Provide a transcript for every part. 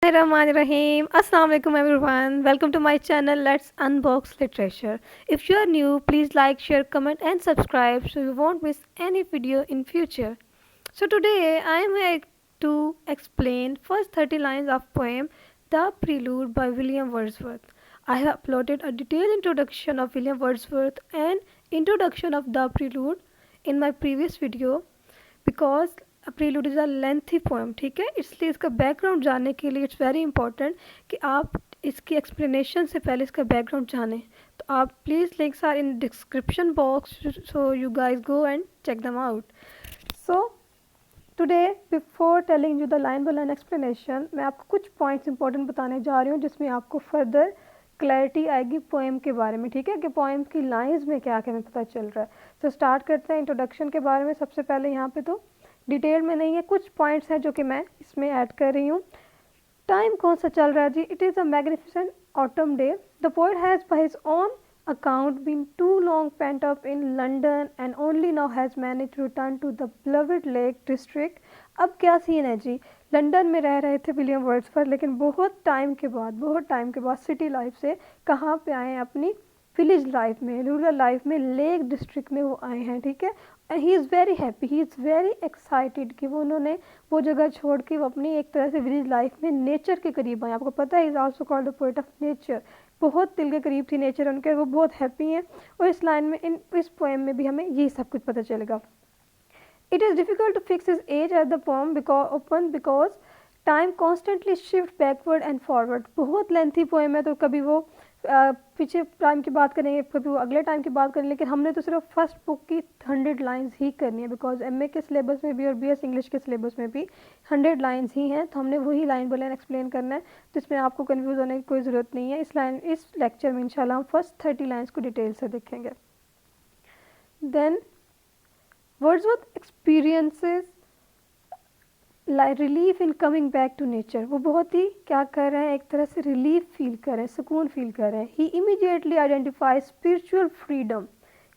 Bismillahirrahmanirrahim. Assalamu alaikum everyone. Welcome to my channel Let's Unbox Literature. If you are new, please like, share, comment and subscribe so you won't miss any video in future. So today I am here to explain first 30 lines of poem The Prelude by William Wordsworth. I have uploaded a detailed introduction of William Wordsworth and introduction of The Prelude in my previous video because prelude is a lengthy poem, ठीक है, इसलिए इसका background जानने के लिए it's very important कि आप इसकी एक्सप्लेनेशन से पहले इसका बैकग्राउंड जानें. तो आप please links are in description box so you guys go and check them out. So today before telling you the line by line explanation, मैं आपको कुछ पॉइंट्स इंपॉर्टेंट बताने जा रही हूँ जिसमें आपको फर्दर क्लैरिटी आएगी पोएम के बारे में, ठीक है, कि पोएम की लाइंस में क्या क्या हमें पता चल रहा है. तो स्टार्ट करते हैं इंट्रोडक्शन के बारे में. सबसे पहले यहाँ पे तो डिटेल में नहीं है, कुछ पॉइंट्स हैं जो कि मैं इसमें ऐड कर रही हूँ. टाइम कौन सा चल रहा है जी? It is a magnificent autumn day. The poet has by his own account been too long pent up in London and only now has managed to return to the beloved Lake District. अब क्या scene है जी? London में रह रहे थे William Wordsworth, लेकिन बहुत time के बाद सिटी लाइफ से कहाँ पे आए हैं? अपनी विलेज लाइफ में, रूरल लाइफ में, लेक डिस्ट्रिक्ट में वो आए हैं, ठीक है. He is very happy, he is very excited कि वो उन्होंने वो जगह छोड़ के वो अपनी एक तरह से विलेज लाइफ में नेचर के करीब आए. आपको पता है is also called the poet of nature. बहुत दिल के करीब थी नेचर उनके, वो बहुत हैप्पी हैं. और इस लाइन में इस पोएम में भी हमें यही सब कुछ पता चलेगा. It is difficult to fix his age at the poem because time constantly shift backward and forward. बहुत लेंथी पोएम है, तो कभी वो पीछे टाइम की बात करेंगे, कभी वो अगले टाइम की बात करेंगे, लेकिन हमने तो सिर्फ फर्स्ट बुक की 100 लाइंस ही करनी है बिकॉज एमए के सिलेबस में भी और बीएस इंग्लिश के सिलेबस में भी 100 लाइंस ही हैं. तो हमने वही लाइन बाय लाइन एक्सप्लेन करना है, तो इसमें आपको कन्फ्यूज़ होने की कोई ज़रूरत नहीं है. इस लेक्चर में इंशाल्लाह हम फर्स्ट 30 लाइन्स को डिटेल से देखेंगे. Then Wordsworth experiences relief in coming back to nature. वो बहुत ही क्या कर रहे हैं, एक तरह से रिलीफ फील कर रहे हैं, सुकून फील कर रहे हैं. ही इमीडिएटली आइडेंटिफाई स्पिरिचुअल फ्रीडम.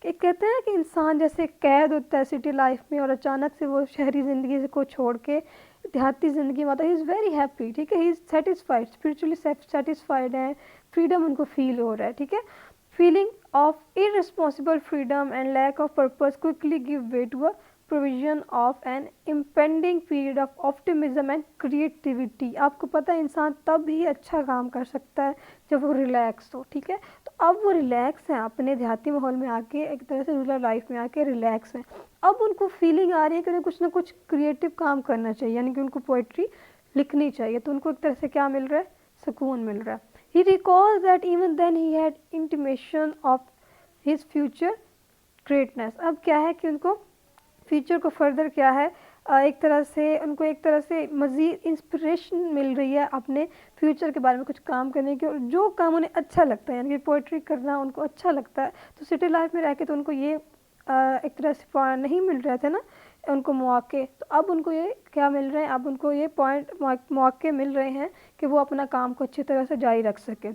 कि कहते हैं कि इंसान जैसे कैद होता है सिटी लाइफ में और अचानक से वो शहरी ज़िंदगी को छोड़ के देहाती ज़िंदगी में आता है. ही इज़ वेरी हैप्पी, ठीक है, he is satisfied, spiritually satisfied है, फ्रीडम उनको फील हो रहा है, ठीक है. Feeling of irresponsible freedom and lack of purpose quickly give way to a provision of an impending period of optimism and creativity. आपको पता है इंसान तब ही अच्छा काम कर सकता है जब वो रिलैक्स हो, ठीक है. तो अब वो रिलैक्स हैं, अपने देहाती माहौल में आके एक तरह से रूरल लाइफ में आके रिलैक्स हैं. अब उनको फीलिंग आ रही है कि उन्हें कुछ ना कुछ क्रिएटिव काम करना चाहिए, यानी कि उनको पोइट्री लिखनी चाहिए. तो उनको एक तरह से क्या मिल रहा है? सुकून मिल रहा है. He recalls that even then he had intimation of his future greatness. अब क्या है कि उनको फ्यूचर को फर्दर क्या है, एक तरह से उनको एक तरह से मज़ीद इंस्पिरेशन मिल रही है अपने फ्यूचर के बारे में कुछ काम करने की, और जो काम उन्हें अच्छा लगता है, यानी कि पोइट्री करना उनको अच्छा लगता है. तो सिटी लाइफ में रह के तो उनको ये एक तरह से नहीं मिल रहे थे ना उनको मौके, तो अब उनको ये क्या मिल रहे हैं, अब उनको ये मौके मिल रहे हैं कि वो अपना काम को अच्छी तरह से जारी रख सके.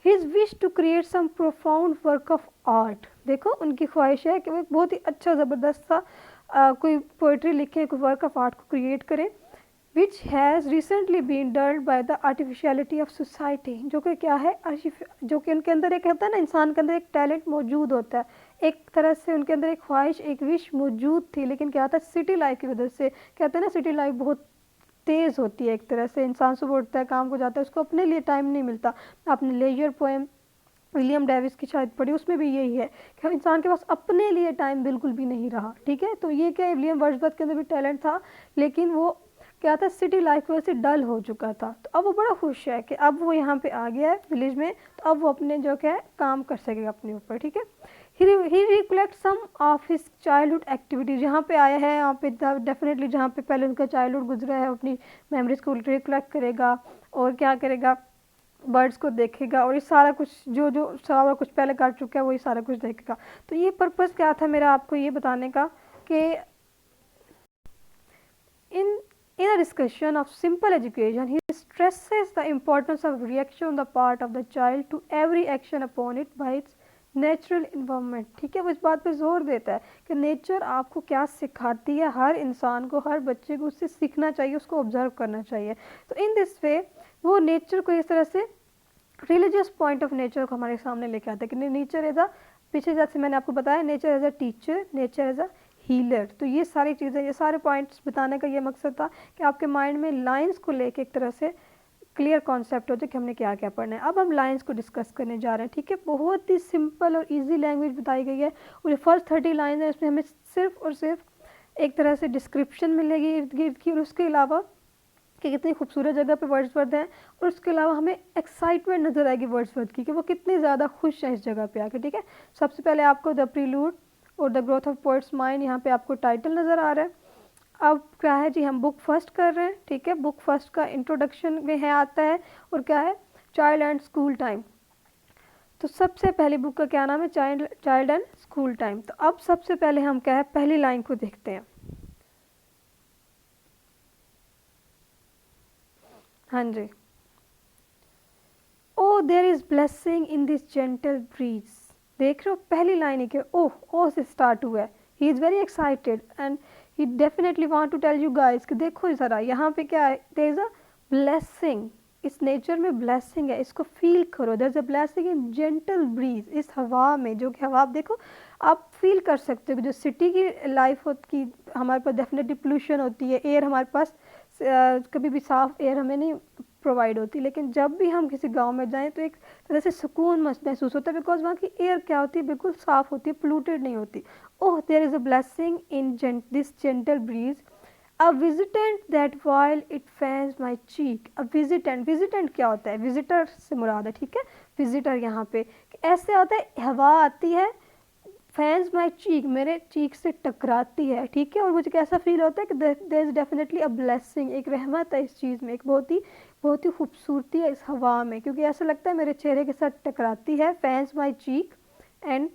His wish to create some profound work of art. देखो उनकी ख्वाहिश है कि वो एक बहुत ही अच्छा ज़बरदस्त सा कोई पोइट्री लिखे, कोई वर्क ऑफ आर्ट को क्रिएट करें. Which has recently been dulled by the artificiality of society. जो कि क्या है, जो कि उनके अंदर एक होता है ना, इंसान के अंदर एक टैलेंट मौजूद होता है, एक तरह से उनके अंदर एक ख्वाहिश, एक विश मौजूद थी, लेकिन क्या था, सिटी लाइफ की वजह से, कहते हैं ना सिटी लाइफ बहुत तेज़ होती है, एक तरह से इंसान सुबह उठता है, काम को जाता है, उसको अपने लिए टाइम नहीं मिलता. आपने लेजर पोएम विलियम डेविस की शायद पढ़ी, उसमें भी यही है कि इंसान के पास अपने लिए टाइम बिल्कुल भी नहीं रहा, ठीक है. तो ये क्या है, विलियम वर्ड्सवर्थ के अंदर भी टैलेंट था, लेकिन वो क्या था, सिटी लाइफ की वजह से डल हो चुका था. तो अब वो बड़ा खुश है कि अब वो यहाँ पे आ गया है विलेज में, तो अब वो अपने जो क्या है काम कर सकेगा अपने ऊपर, ठीक है. He recollect some of his childhood activities. यहाँ पे आया है, यहाँ पे डेफिनेटली जहाँ पे पहले उनका चाइल्डहुड गुजरा है, अपनी मेमोरीज को रिकलेक्ट करेगा और क्या करेगा, बर्ड्स को देखेगा, और ये सारा कुछ जो जो सारा कुछ पहले कर चुका है वही सारा कुछ देखेगा. तो ये पर्पस क्या था मेरा आपको ये बताने का कि इन a discussion of simple education, he stresses the importance of reaction on the part of the child to every action upon it by its natural environment, ठीक है. वो इस बात पे जोर देता है कि नेचर आपको क्या सिखाती है, हर इंसान को, हर बच्चे को उससे सीखना चाहिए, उसको ऑब्जर्व करना चाहिए. तो इन दिस वे वो नेचर को इस तरह से रिलीजियस पॉइंट ऑफ नेचर को हमारे सामने लेके आता है कि नेचर एज अ, पीछे जैसे मैंने आपको बताया, nature as a teacher, nature as a healer. तो ये सारी चीज़ें, ये सारे पॉइंट्स बताने का ये मकसद था कि आपके माइंड में लाइंस को लेके एक तरह से क्लियर कॉन्सेप्ट हो जाए कि हमने क्या क्या पढ़ना है। अब हम लाइंस को डिस्कस करने जा रहे हैं, ठीक है। बहुत ही सिंपल और इजी लैंग्वेज बताई गई है, और जो फर्स्ट 30 लाइन है उसमें हमें सिर्फ और सिर्फ एक तरह से डिस्क्रिप्शन मिलेगी इर्द गिर्द की, और उसके अलावा कि कितनी खूबसूरत जगह पे वर्ड्सवर्थ हैं, और उसके अलावा हमें एक्साइटमेंट नज़र आएगी वर्ड्सवर्थ की कि वो कितने ज़्यादा खुश हैं इस जगह पे आके, ठीक है। सबसे पहले आपको द प्रीलूड और the growth of poets mind, यहाँ पे आपको टाइटल नज़र आ रहा है। अब क्या है जी, हम बुक फर्स्ट कर रहे हैं, ठीक है। बुक फर्स्ट का इंट्रोडक्शन में है आता है, और क्या है, चाइल्ड एंड स्कूल टाइम। तो सबसे पहली बुक का क्या नाम है, चाइल्ड एंड स्कूल टाइम। तो अब सबसे पहले हम क्या है, पहली लाइन को देखते हैं। हाँ जी, O there is blessing in this gentle breeze. देख रहे हो पहली लाइन है कि ओह, ओ से स्टार्ट हुआ है। He is very excited and he definitely want to tell you guys कि देखो ज़रा यहाँ पे क्या है, देयर इज़ अ ब्लेसिंग, इस नेचर में ब्लेसिंग है, इसको फील करो। There is a blessing in gentle breeze, इस हवा में, जो कि हवा आप देखो, आप फील कर सकते हो कि जो सिटी की लाइफ होती, हमारे पास डेफिनेटली पोल्यूशन होती है, एयर हमारे पास कभी भी साफ़ एयर हमें नहीं प्रोवाइड होती, लेकिन जब भी हम किसी गांव में जाएं तो एक तरह से सुकून महसूस होता है, बिकॉज वहाँ की एयर क्या होती है, बिल्कुल साफ़ होती है, पोल्यूटेड नहीं होती। Oh there is a blessing in this gentle breeze, a visitant that while it fans my cheek. A visitant, visitant क्या होता है, विजिटर से मुराद है, ठीक है। विजिटर यहाँ पे ऐसे आता है, हवा आती है, फैंस माई चीक, मेरे चीक से टकराती है, ठीक है। और मुझे कैसा फील होता है कि there is definitely a blessing, एक रहमत है इस चीज़ में, एक बहुत ही खूबसूरती है इस हवा में, क्योंकि ऐसा लगता है मेरे चेहरे के साथ टकराती है। फैंस माई चीक एंड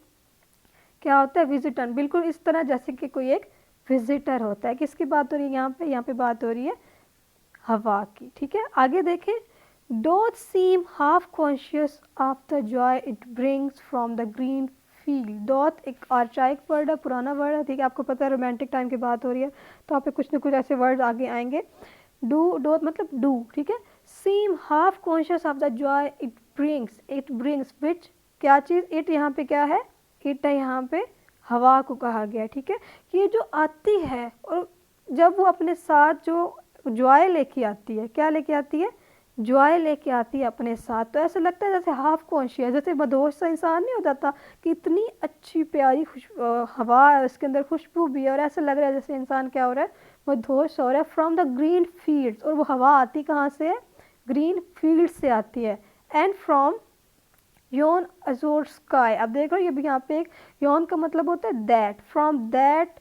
क्या होता है, विजिटर, बिल्कुल इस तरह जैसे कि कोई एक विजिटर होता है। किसकी बात हो रही है यहाँ पे बात हो रही है हवा की, ठीक है। आगे देखें, don't seem half conscious of the joy it brings from the green field. Dot एक आर्चाइक वर्ड है, पुराना वर्ड है, ठीक है। आपको पता है रोमांटिक टाइम की बात हो रही है, तो आप पे कुछ ना कुछ ऐसे वर्ड आगे आएंगे। डू, डोट मतलब डू, ठीक है। Seem half conscious of the joy it brings which, क्या चीज़, इट यहाँ पे क्या है, इट है यहाँ पे हवा को कहा गया है, ठीक है। ये जो आती है, और जब वो अपने साथ जो जॉय लेके आती है, क्या लेके आती है, जॉय लेके आती है अपने साथ, तो ऐसा लगता है जैसे हाफ कॉन्शियस, जैसे मदहोश सा इंसान नहीं हो जाता कि इतनी अच्छी प्यारी हवा है, उसके अंदर खुशबू भी है, और ऐसा लग रहा है जैसे इंसान क्या हो रहा है, मदहोश हो रहा है। फ्रॉम द ग्रीन फील्ड्स, और वो हवा आती कहाँ से है, ग्रीन फील्ड से आती है। And from yon azure sky, अब देख रहे हो ये भी यहाँ पे एक योन का मतलब होता है that, from that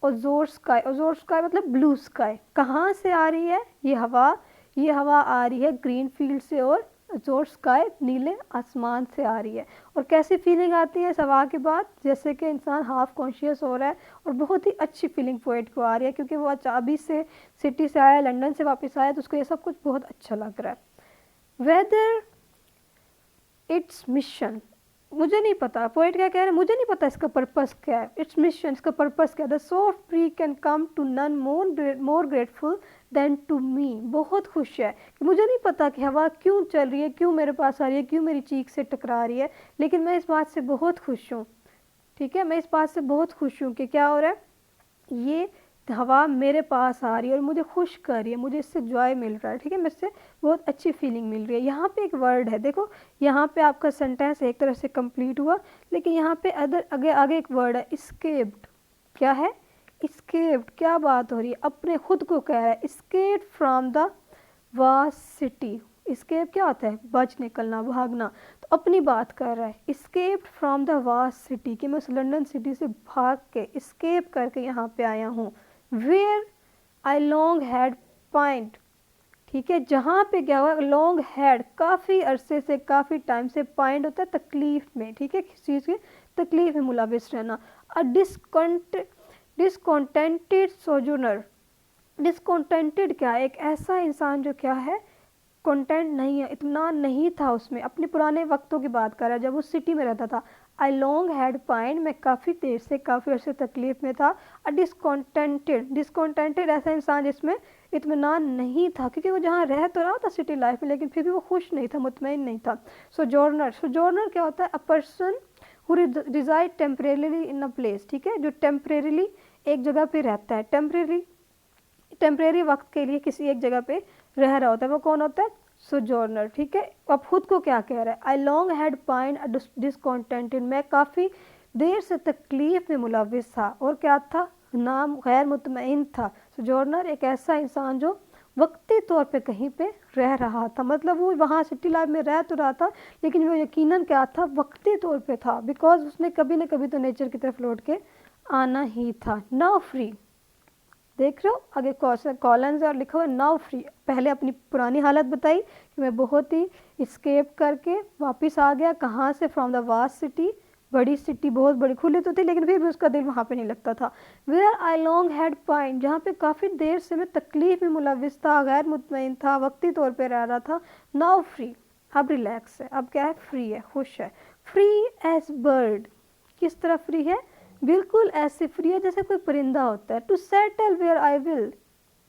azure sky, azure sky मतलब ब्लू स्काई। कहाँ से आ रही है ये हवा, ये हवा आ रही है ग्रीन फील्ड से, और ओजोर स्काई नीले आसमान से आ रही है। और कैसी फीलिंग आती है इस हवा के बाद, जैसे कि इंसान हाफ कॉन्शियस हो रहा है, और बहुत ही अच्छी फीलिंग पोएट को आ रही है, क्योंकि वो अभी से सिटी से आया, लंदन से वापस आया, तो उसको ये सब कुछ बहुत अच्छा लग रहा है। वेदर इट्स मिशन, मुझे नहीं पता, पोइट क्या कह रहे हैं, मुझे नहीं पता इसका पर्पस क्या है, इट्स मिशन, इसका पर्पस क्या है। The soft breeze can come to none more grateful than to me. बहुत खुश है कि मुझे नहीं पता कि हवा क्यों चल रही है, क्यों मेरे पास आ रही है, क्यों मेरी चीख से टकरा रही है, लेकिन मैं इस बात से बहुत खुश हूँ, ठीक है। मैं इस बात से बहुत खुश हूँ कि क्या हो रहा है, ये हवा मेरे पास आ रही है और मुझे खुश कर रही है, मुझे इससे जॉय मिल रहा है, ठीक है। मुझसे बहुत अच्छी फीलिंग मिल रही है। यहाँ पे एक वर्ड है, देखो यहाँ पे आपका सेंटेंस एक तरह से कंप्लीट हुआ, लेकिन यहाँ पे आगे आगे एक वर्ड है, इस्केप्ड। क्या है, इस्केप्ड, क्या बात हो रही है, अपने खुद को कह रहा है, escaped from the vast city. Escape क्या होता है, बच निकलना, भागना, तो अपनी बात कर रहा है, escape from the vast city, कि मैं उस लंदन सिटी से भाग के, इस्केप करके यहाँ पे आया हूँ। Where I long had pined, ठीक है, जहाँ पे क्या हुआ, लॉन्ग हैड, काफ़ी अरसे से, काफ़ी टाइम से, पाइंट होता है तकलीफ में, ठीक है, किसी चीज़ की तकलीफ में मुलविस रहना। अ डिसकॉन्टेंटेड सोजनर, डिसकॉन्टेंटेड क्या है, एक ऐसा इंसान जो क्या है, कंटेंट नहीं है, इतना नहीं था उसमें, अपने पुराने वक्तों की बात कर रहा है जब वो सिटी में रहता था। आई लॉन्ग हैड पाइन, मैं काफ़ी देर से, काफ़ी अर्से तकलीफ में था। अ डिसकॉन्टेंटेड, डिसकॉन्टेंटेड ऐसा इंसान जिसमें इत्मीनान नहीं था, क्योंकि वो जहाँ रह तो रहा था सिटी लाइफ में, लेकिन फिर भी वो खुश नहीं था, मुतमईन नहीं था। सोजॉर्नर क्या होता है? A person who reside temporarily in a place, ठीक है, जो टेम्परेली एक जगह पे रहता है, टेम्परेरी वक्त के लिए किसी एक जगह पे रह रहा होता है, वो कौन होता है? सोजॉर्नर, ठीक है। अब खुद को क्या कह रहा है? आई लॉन्ग हैड पाइन डिसकॉन्टेंटेड, मैं काफ़ी देर से तकलीफ में मुलविस था, और क्या था? नाम गैर मुतमईन था। सोजॉर्नर एक ऐसा इंसान जो वक्ती तौर पे कहीं पे रह रहा था, मतलब वो वहाँ सिटी लाइफ में रह तो रहा था, लेकिन वो यकीनन क्या था? वक्ती तौर पे था, बिकॉज उसने कभी ना कभी तो नेचर की तरफ लौट के आना ही था। नाउ फ्री, देख रहे हो आगे कॉलन्स और लिखा हुआ नाउ फ्री। पहले अपनी पुरानी हालत बताई कि मैं बहुत ही इस्केप करके वापस आ गया, कहाँ से? फ्रॉम द वास्ट सिटी, बड़ी सिटी, बहुत बड़ी, खुली तो थी लेकिन फिर भी उसका दिल वहाँ पे नहीं लगता था। Where I long had pine, जहाँ पे काफ़ी देर से मैं तकलीफ में मुलविस था, गैर मुतमईन था, वक्ती तौर पर रह रहा था। नाउ फ्री, अब रिलैक्स है, अब क्या है? फ्री है, खुश है। फ्री एज बर्ड, किस तरह फ्री है? बिल्कुल ऐसे फ्री है जैसे कोई परिंदा होता है। To settle where I will,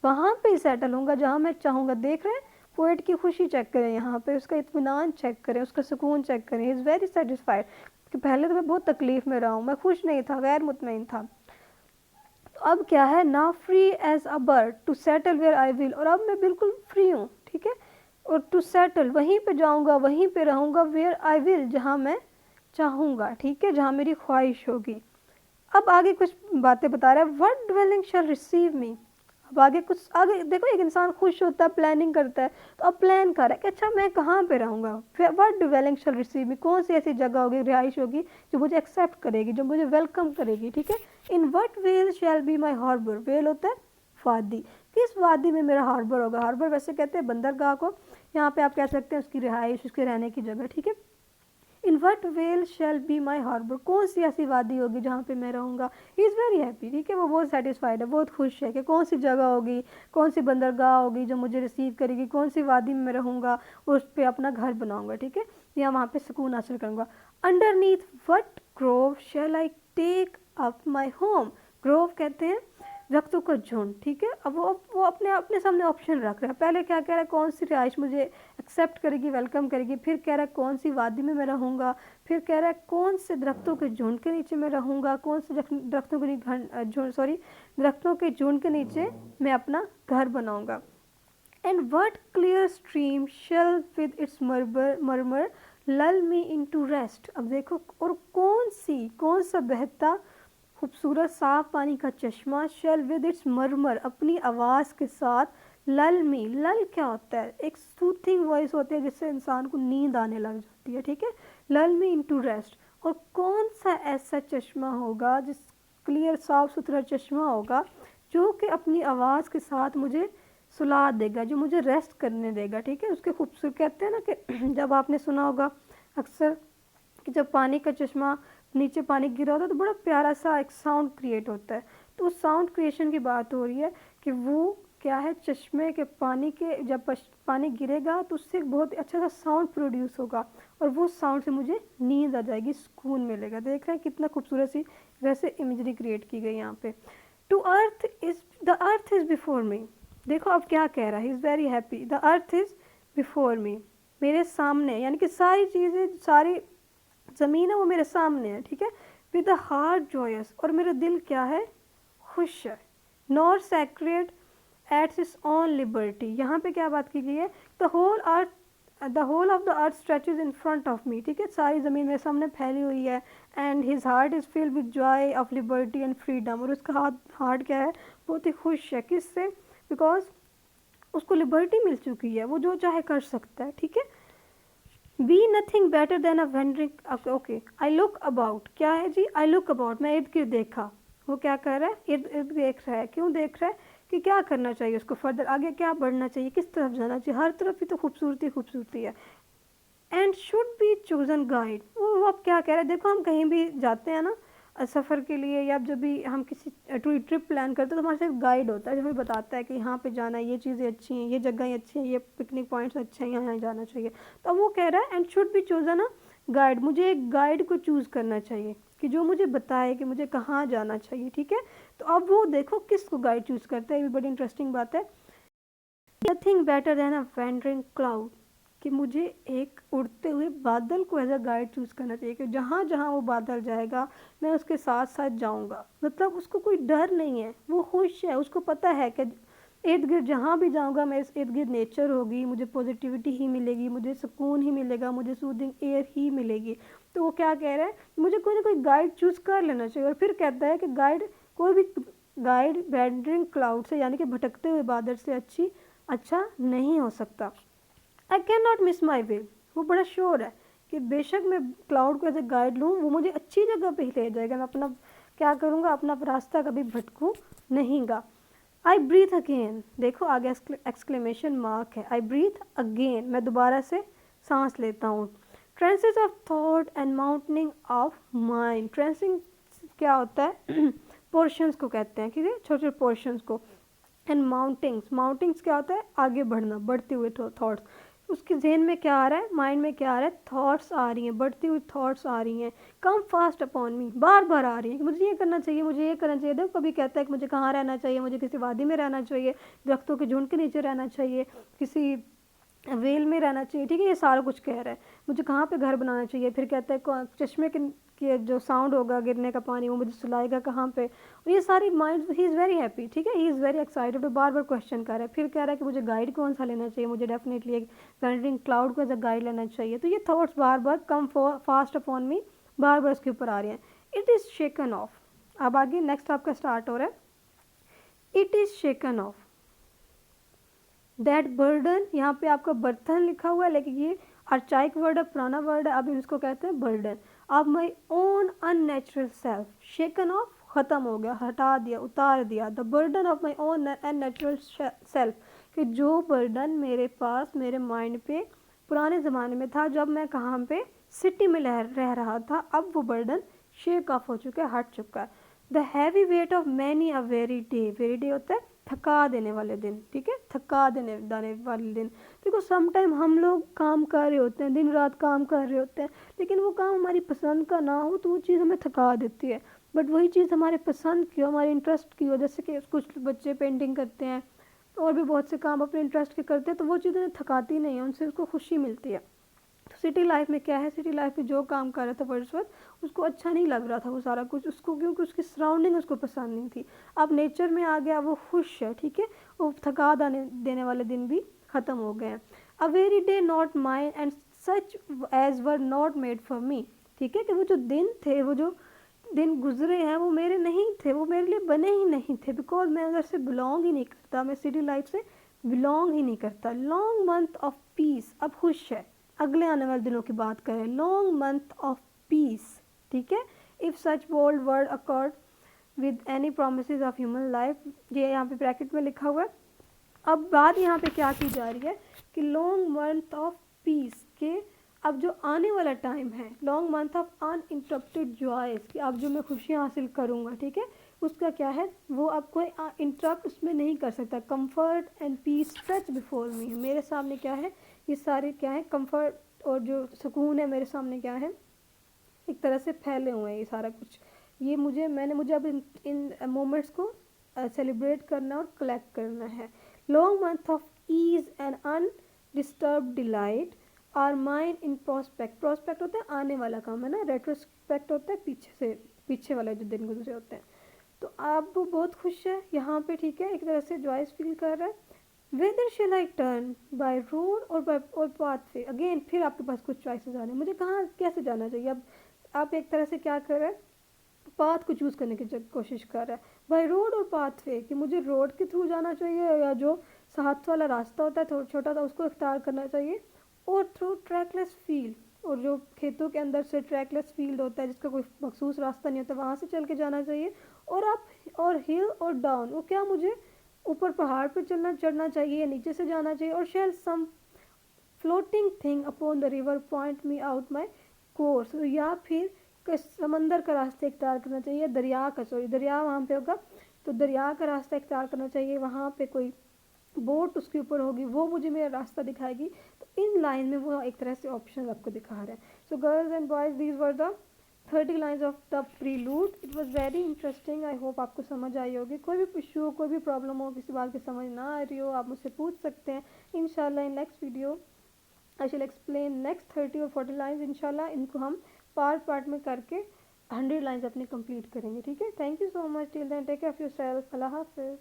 वहाँ पे ही सेटल होऊंगा जहाँ मैं चाहूँगा। देख रहे हैं पोएट की खुशी चेक करें, यहाँ पे उसका इत्मीनान चेक करें, उसका सुकून चेक करें। इज़ वेरी सेटिस्फाइड कि पहले तो मैं बहुत तकलीफ में रहा हूँ, मैं खुश नहीं था, गैर मुतमईन था। तो अब क्या है? ना free as a bird to settle where I will, और अब मैं बिल्कुल फ्री हूँ, ठीक है। और टू सेटल, वहीं पे जाऊँगा, वहीं पे रहूँगा। वेयर आई विल, जहाँ मैं चाहूँगा, ठीक है, जहाँ मेरी ख्वाहिश होगी। अब आगे कुछ बातें बता रहा है। व्हाट ड्वेलिंग शैल रिसीव मी, अब आगे कुछ, आगे देखो एक इंसान खुश होता है, प्लानिंग करता है, तो अब प्लान कर रहा है कि अच्छा मैं कहाँ पे रहूँगा। व्हाट ड्वेलिंग शैल रिसीव मी, कौन सी ऐसी जगह होगी, रिहाइश होगी जो मुझे एक्सेप्ट करेगी, जो मुझे वेलकम करेगी, ठीक है। In what vale shall be my harbour, vale होता है वादी, किस वादी में मेरा हार्बर होगा। हार्बर वैसे कहते हैं बंदरगाह को, यहाँ पे आप कह सकते हैं उसकी रिहाइश, उसके रहने की जगह, ठीक है। In what vale shall be my harbour, कौन सी ऐसी वादी होगी जहाँ पे मैं रहूँगा। ही इज़ वेरी हैप्पी, ठीक है, वो बहुत सेटिस्फाइड है, बहुत खुश है कि कौन सी जगह होगी, कौन सी बंदरगाह होगी जो मुझे रिसीव करेगी, कौन सी वादी में मैं रहूँगा, उस पर अपना घर बनाऊँगा, ठीक है, या वहाँ पे सुकून हासिल करूँगा। Underneath what grove shall I take up my home, grove कहते हैं दरख्तों का झुंड, ठीक है। अब वो अपने अपने सामने ऑप्शन रख रहा है। पहले क्या कह रहा है? कौन सी रिहाइश मुझे एक्सेप्ट करेगी, वेलकम करेगी। फिर कह रहा है कौन सी वादी में मैं रहूँगा। फिर कह रहा है कौन से दरख्तों के झुंड के नीचे मैं रहूँगा, कौन से दरख्तों के झुंड के नीचे मैं अपना घर बनाऊँगा। And what clear stream shall with its murmur lull me in to rest, अब देखो, और कौन सा बहता खूबसूरत साफ पानी का चश्मा, शेल विद इट्स मरमर, अपनी आवाज़ के साथ, लल मी, लल क्या होता है? एक सूथिंग वॉइस होती है जिससे इंसान को नींद आने लग जाती है, ठीक है। लल मी इन टू रेस्ट, और कौन सा ऐसा चश्मा होगा, जिस क्लियर साफ सुथरा चश्मा होगा जो कि अपनी आवाज़ के साथ मुझे सुला देगा, जो मुझे रेस्ट करने देगा, ठीक है। उसके खूबसूरत कहते हैं ना कि जब आपने सुना होगा अक्सर कि जब पानी का चश्मा नीचे पानी गिरा होता है तो बड़ा प्यारा सा एक साउंड क्रिएट होता है। तो उस साउंड क्रिएशन की बात हो रही है कि वो क्या है, चश्मे के पानी के जब पानी गिरेगा तो उससे एक बहुत अच्छा सा साउंड प्रोड्यूस होगा, और वो साउंड से मुझे नींद आ जाएगी, सुकून मिलेगा। देख रहे हैं कितना खूबसूरत सी वैसे इमेजरी क्रिएट की गई यहाँ पे। The earth is before me, देखो अब क्या कह रहा है, he is very happy. The earth is before me, मेरे सामने, यानी कि सारी चीज़ें, सारी ज़मीन है वो मेरे सामने है, ठीक है। विद अ हार्ट जॉयस, और मेरा दिल क्या है? खुश है। Nor sacred eats its own liberty, यहाँ पे क्या बात की गई है? The whole of the earth stretches in front of me, ठीक है, सारी ज़मीन मेरे सामने फैली हुई है। And his heart is filled with joy of liberty and freedom, और उसका हार्ट क्या है? बहुत ही खुश है। किससे? बिकॉज उसको लिबर्टी मिल चुकी है, वो जो चाहे कर सकता है, ठीक है। Be nothing better than a wandering, okay, I look about, क्या है जी? आई लुक अबाउट, मैं इर्द गिर्द देखा। वो क्या कर रहा है? इर्द गिर्द देख रहा है। क्यों देख रहा है? कि क्या करना चाहिए उसको, फर्दर आगे क्या बढ़ना चाहिए, किस तरफ जाना चाहिए। हर तरफ ही तो खूबसूरती है। And should be chosen guide, वो अब क्या कह रहा है? देखो हम कहीं भी जाते हैं ना सफ़र के लिए, या जब भी हम किसी ट्रिप प्लान करते हैं तो हमारे साथ गाइड होता है जो हमें बताता है कि यहाँ पे जाना है, ये चीज़ें अच्छी हैं, ये जगहें अच्छी हैं, ये पिकनिक पॉइंट्स अच्छे हैं, यहाँ जाना चाहिए। तो वो कह रहा है and should be chosen a guide, मुझे एक गाइड को चूज़ करना चाहिए कि जो मुझे बताए कि मुझे कहाँ जाना चाहिए, ठीक है। तो अब वो देखो किसको गाइड चूज़ करता है, ये भी बड़ी इंटरेस्टिंग बात है। एनीथिंग बेटर देन अ वेंडरिंग क्लाउड, कि मुझे एक उड़ते हुए बादल को एज अ गाइड चूज़ करना चाहिए, कि जहाँ जहाँ वो बादल जाएगा मैं उसके साथ साथ जाऊँगा। मतलब उसको कोई डर नहीं है, वो खुश है, उसको पता है कि इर्द गिर्द जहाँ भी जाऊँगा मेरे इर्द गिर्द नेचर होगी, मुझे पॉजिटिविटी ही मिलेगी, मुझे सुकून ही मिलेगा, मुझे सूदिंग एयर ही मिलेगी। तो वो क्या कह रहा है, मुझे कोई ना कोई गाइड चूज़ कर लेना चाहिए। और फिर कहता है कि कोई भी गाइड वेंडरिंग क्लाउड से, यानी कि भटकते हुए बादल से अच्छा नहीं हो सकता। I can not miss my way, वो बड़ा श्योर है कि बेशक मैं क्लाउड को एज ए गाइड लूँ, वो मुझे अच्छी जगह पे ही ले जाएगा, मैं अपना क्या करूँगा, अपना रास्ता कभी भटकूँ नहींगा। आई ब्रीथ अगेन, देखो आगे एक्सक्लेमेशन मार्क है, आई ब्रीथ अगेन, मैं दोबारा से सांस लेता हूँ। Trances of thought and mounting of mind, trancing क्या होता है पोर्शंस को कहते हैं, ठीक है, छोटे छोटे पोर्शंस को। एंड माउंटिंग्स क्या होता है, आगे बढ़ना, बढ़ते हुए थॉट्स। उसके जहन में क्या आ रहा है, माइंड में क्या आ रहा है, थॉट्स आ रही हैं, बढ़ती हुई थॉट्स आ रही हैं, कम फास्ट अपॉन मी, बार बार आ रही है कि मुझे ये करना चाहिए, मुझे ये करना चाहिए। देखो कभी कहता है कि मुझे कहाँ रहना चाहिए, मुझे किसी वादी में रहना चाहिए, दरख्तों के झुंड के नीचे रहना चाहिए, किसी वेल में रहना चाहिए, ठीक है, ये सारा कुछ कह रहा है। मुझे कहाँ पे घर बनाना चाहिए, फिर कहता है चश्मे के जो साउंड होगा गिरने का पानी, वो मुझे सुलाएगा कहाँ पे। और ये सारी mind, he is very happy, ठीक है, ही इज़ वेरी एक्साइटेड, तो बार बार क्वेश्चन कर रहा है। फिर कह रहा है कि मुझे गाइड कौन सा लेना चाहिए, मुझे डेफिनेटली एक वेंडरिंग क्लाउड को एज अ गाइड लेना चाहिए। तो ये थॉट्स बार बार कम फास्ट अपॉन मी, बार बार उसके ऊपर आ रही हैं। इट इज़ शेकन ऑफ, अब आगे नेक्स्ट आपका स्टार्ट हो रहा है, it is shaken of that burden, यहाँ पे आपका बर्तन लिखा हुआ है, लेकिन ये अर्चाइक वर्ड है, पुराना वर्ड है, अब इसको कहते हैं बर्डन। अब my own unnatural self, shaken of ख़त्म हो गया, हटा दिया, उतार दिया, the burden of my own unnatural self, कि जो बर्डन मेरे पास मेरे माइंड पे पुराने ज़माने में था, जब मैं कहाँ पे सिटी में रह रहा था, अब वो बर्डन शेक ऑफ हो चुका है, हट चुका है। The heavy weight of many a weary day होता है थका देने वाले दिन, ठीक है, थका देने वाले दिन। देखो समटाइम हम लोग काम कर रहे होते हैं, दिन रात काम कर रहे होते हैं, लेकिन वो काम हमारी पसंद का ना हो तो वो चीज़ हमें थका देती है। बट वही चीज़ हमारे पसंद की हो, हमारे इंटरेस्ट की हो, जैसे कि कुछ बच्चे पेंटिंग करते हैं और भी बहुत से काम अपने इंटरेस्ट के करते हैं, तो वो चीज़ उन्हें थकाती नहीं है, उनसे उसको खुशी मिलती है। तो सिटी लाइफ में क्या है, सिटी लाइफ में जो काम कर रहा था वर्ड्सवर्थ, उसको अच्छा नहीं लग रहा था वो सारा कुछ उसको, क्योंकि उसकी सराउंडिंग उसको पसंद नहीं थी। अब नेचर में आ गया, वो खुश है, ठीक है, वो थका देने वाले दिन भी ख़त्म हो गए हैं। A weary day not mine and such as were not made for me, ठीक है, कि वो जो दिन थे, वो जो दिन गुजरे हैं, वो मेरे नहीं थे, वो मेरे लिए बने ही नहीं थे, बिकॉज मैं अंदर से बिलोंग ही नहीं करता, मैं सिटी लाइफ से बिलोंग ही नहीं करता। लॉन्ग मंथ ऑफ पीस, अब खुश है, अगले आने वाले दिनों की बात करें, लॉन्ग मंथ ऑफ पीस, ठीक है, if such bold word accord with any promise of human life, ये यहाँ पे ब्रैकेट में लिखा हुआ है। अब बात यहाँ पे क्या की जा रही है कि लॉन्ग मंथ ऑफ पीस के, अब जो आने वाला टाइम है, long month of uninterrupted joys, कि अब जो मैं खुशियाँ हासिल करूँगा, ठीक है, उसका क्या है, वो अब कोई इंटरप्ट उसमें नहीं कर सकता। Comfort and peace stretch before me, मेरे सामने क्या है, ये सारे क्या है, कंफर्ट और जो सुकून है मेरे सामने क्या है, एक तरह से फैले हुए हैं ये सारा कुछ। ये मुझे अब इन मोमेंट्स को सेलिब्रेट करना और कलेक्ट करना है। Long month of ease and undisturbed delight are mind in prospect होता है आने वाला काम, है ना, रेट्रोस्पेक्ट होता है पीछे वाले जो दिन गुजरे होते हैं। तो आप वो बहुत खुश है यहाँ पे, ठीक है, एक तरह से जॉयस फील कर रहा है। Whither shall I turn by road or pathway, again फिर आपके पास कुछ चॉइसेस आ रहे हैं, मुझे कहाँ कैसे जाना चाहिए। अब आप एक तरह से क्या कर रहे हैं, पाथ को चूज़ करने की कोशिश कर रहा है, बाय रोड और पाथवे, कि मुझे रोड के थ्रू जाना चाहिए या जो साथ वाला रास्ता होता है थोड़ा छोटा सा उसको इख्तियार करना चाहिए, और थ्रू ट्रैकलेस फील्ड, और जो खेतों के अंदर से ट्रैकलेस फील्ड होता है जिसका कोई मखसूस रास्ता नहीं होता, वहाँ से चल के जाना चाहिए। और हिल और डाउन, वो क्या मुझे ऊपर पहाड़ पर चढ़ना चाहिए या नीचे से जाना चाहिए, or shall some floating thing upon the river point me out my course, या फिर समंदर का रास्ता इख्तियार करना चाहिए, दरिया वहाँ पे होगा तो दरिया का रास्ता इख्तियार करना चाहिए, वहाँ पे कोई बोट उसके ऊपर होगी, वो मुझे मेरा रास्ता दिखाएगी। तो इन लाइन में वो एक तरह से ऑप्शन आपको दिखा रहा है। So girls and boys, these were the 30 lines of the prelude. It was very interesting. I hope आपको समझ आई होगी। कोई भी इशू हो, कोई भी प्रॉब्लम हो, किसी बात की समझ ना आ रही हो, आप मुझसे पूछ सकते हैं। इंशाल्लाह इन नेक्स्ट वीडियो आई शिल एक्सप्लेन नेक्स्ट 30 और 40 लाइन्स। इंशाल्लाह इनको हम पार्ट पार्ट में करके 100 लाइन्स अपनी कंप्लीट करेंगे। ठीक है, thank you so much. Till then take care of yourself. अल्लाह हाफिज़।